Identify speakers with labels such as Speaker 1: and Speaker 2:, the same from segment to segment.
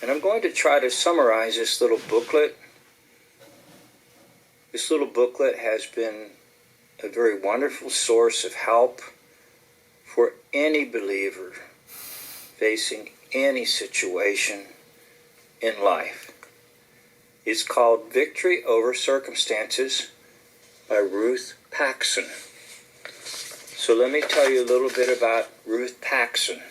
Speaker 1: And I'm going to try to summarize this little booklet. This little booklet has been a very wonderful source of help for any believer facing any situation in life. It's called Victory Over Circumstances by Ruth Paxson. So let me tell you a little bit about Ruth Paxson.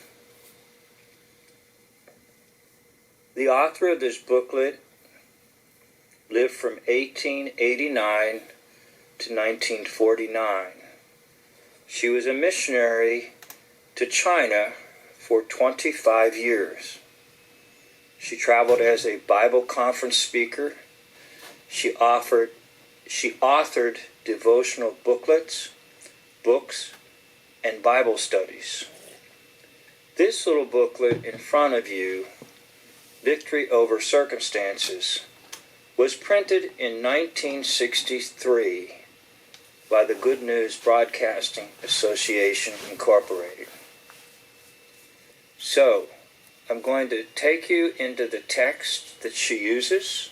Speaker 1: The author of this booklet lived from 1889 to 1949. She was a missionary to China for 25 years. She traveled as a Bible conference speaker. She authored devotional booklets, books, and Bible studies. This little booklet in front of you, Victory Over Circumstances, was printed in 1963 by the Good News Broadcasting Association, Incorporated. So, I'm going to take you into the text that she uses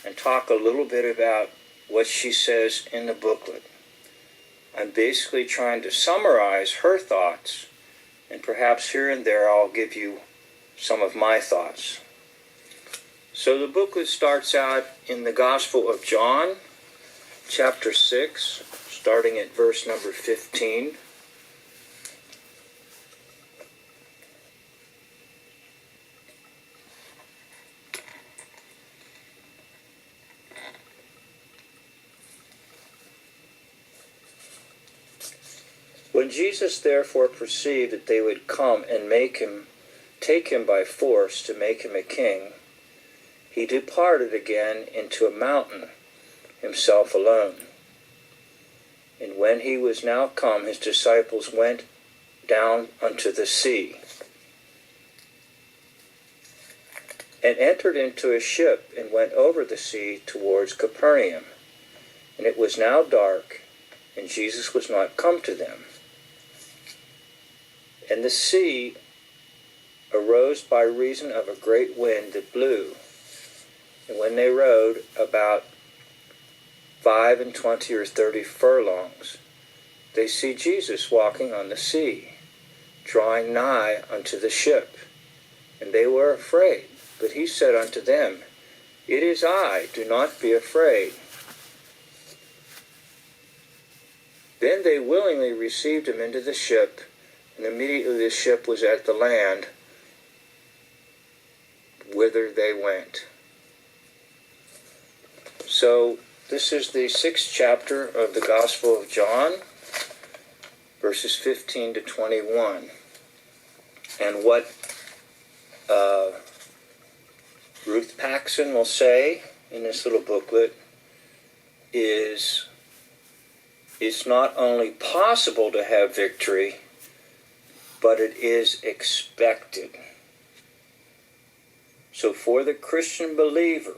Speaker 1: and talk a little bit about what she says in the booklet. I'm basically trying to summarize her thoughts, and perhaps here and there I'll give you some of my thoughts. So the booklet starts out in the Gospel of John, chapter 6, starting at verse number 15. When Jesus therefore perceived that they would come and take him by force to make him a king, he departed again into a mountain, himself alone. And when he was now come, his disciples went down unto the sea, and entered into a ship, and went over the sea towards Capernaum. And it was now dark, and Jesus was not come to them. And the sea arose by reason of a great wind that blew. And when they rowed about 25 or 30 furlongs, they see Jesus walking on the sea, drawing nigh unto the ship. And they were afraid. But he said unto them, It is I, do not be afraid. Then they willingly received him into the ship, and immediately the ship was at the land, whither they went. So, this is the 6th chapter of the Gospel of John, verses 15 to 21. And what Ruth Paxson will say in this little booklet is, it's not only possible to have victory, but it is expected. So for the Christian believer,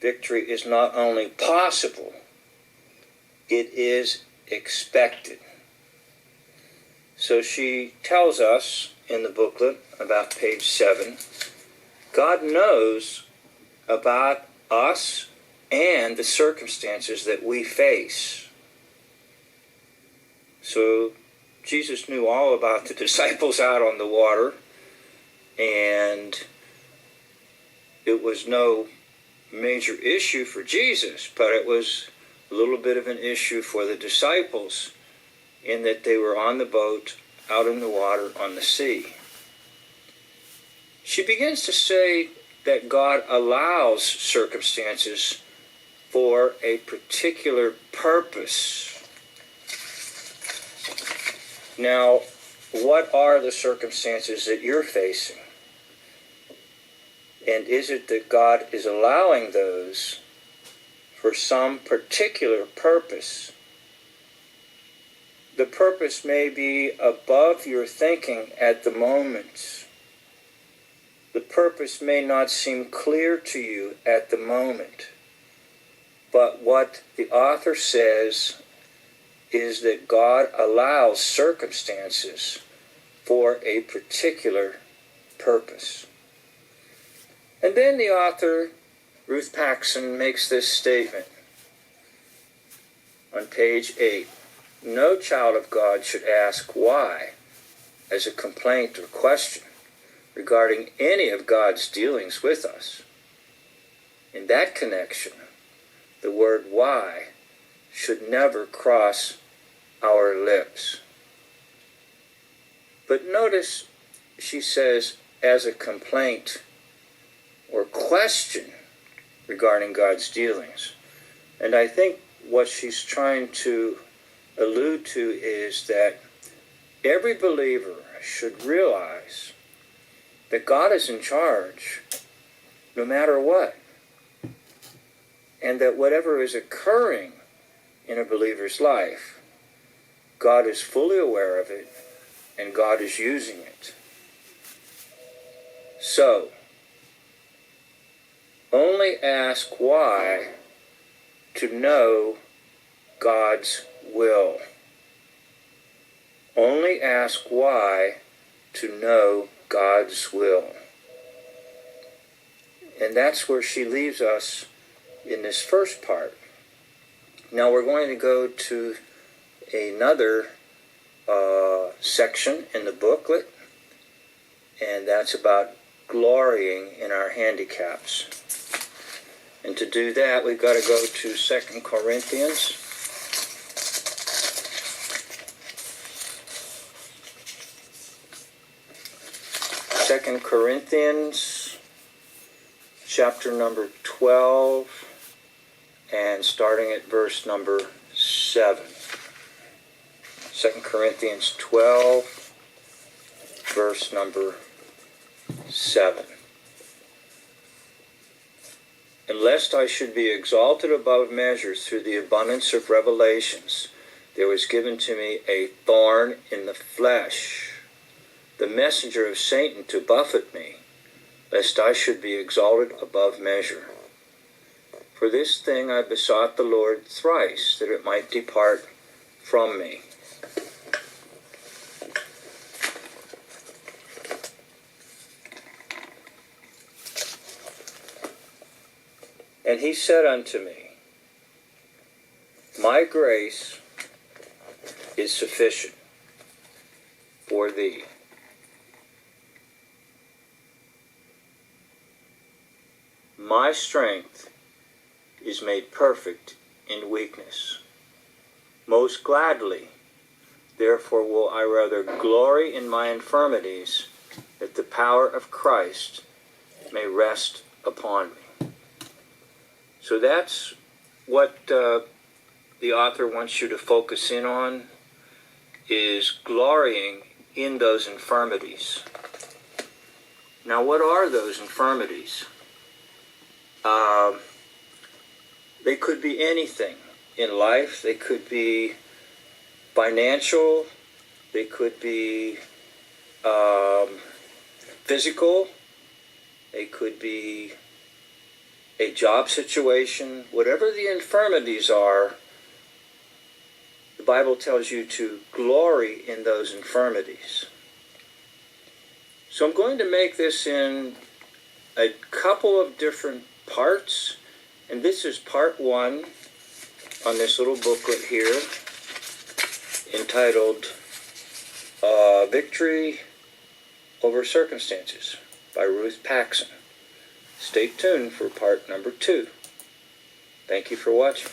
Speaker 1: victory is not only possible, it is expected. So she tells us in the booklet, about page 7, God knows about us and the circumstances that we face. So Jesus knew all about the disciples out on the water, and it was no major issue for Jesus, but it was a little bit of an issue for the disciples in that they were on the boat out in the water on the sea. She begins to say that God allows circumstances for a particular purpose. Now, what are the circumstances that you're facing? And is it that God is allowing those for some particular purpose? The purpose may be above your thinking at the moment. The purpose may not seem clear to you at the moment. But what the author says is that God allows circumstances for a particular purpose. And then the author, Ruth Paxson, makes this statement on page 8. No child of God should ask why as a complaint or question regarding any of God's dealings with us. In that connection, the word why should never cross our lips. But notice she says as a complaint or question regarding God's dealings. And I think what she's trying to allude to is that every believer should realize that God is in charge no matter what. And that whatever is occurring in a believer's life, God is fully aware of it and God is using it. So, only ask why to know God's will. Only ask why to know God's will. And that's where she leaves us in this first part. Now we're going to go to another section in the booklet, and that's about glorying in our handicaps. And to do that, we've got to go to 2 Corinthians. Second Corinthians, chapter number 12, and starting at verse number 7. 2 Corinthians 12, verse number 7. And lest I should be exalted above measure through the abundance of revelations, there was given to me a thorn in the flesh, the messenger of Satan to buffet me, lest I should be exalted above measure. For this thing I besought the Lord thrice, that it might depart from me. And he said unto me, My grace is sufficient for thee. My strength is made perfect in weakness. Most gladly, therefore, will I rather glory in my infirmities, that the power of Christ may rest upon me. So that's what the author wants you to focus in on, is glorying in those infirmities. Now, what are those infirmities? They could be anything in life. They could be financial. They could be physical. They could be a job situation. Whatever the infirmities are, the Bible tells you to glory in those infirmities. So I'm going to make this in a couple of different parts, and this is part 1 on this little booklet here, entitled Victory Over Circumstances by Ruth Paxson. Stay tuned for part number 2. Thank you for watching.